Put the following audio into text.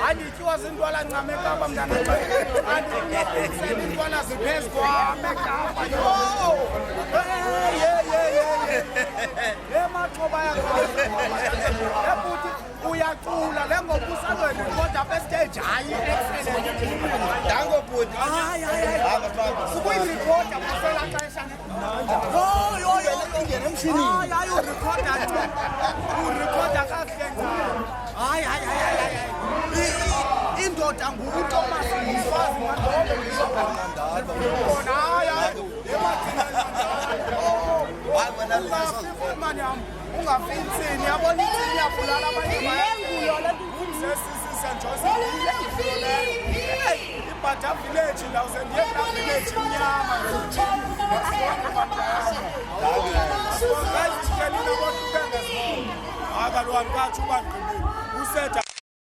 Andityiwa zintwala ncame ekapa mntana andisele intwala ziphezu kwam ekapa emaxhoba yaebuti uyacula le ngoba usalweni kodwa apha estage hayi excellent Dangobhuti. hayi sukuyirikhoda kusela xesha Ingene emshinini. hayi urikhoda tu urikhoda kakuhle hayi indoda nguThomas umfazi mandona hayi mani yam ungafintsini yabona intsini yabulala ibhata village ndawuze ndiye kulaa village imnyama kaloku andikatsho uba ndiqinile useta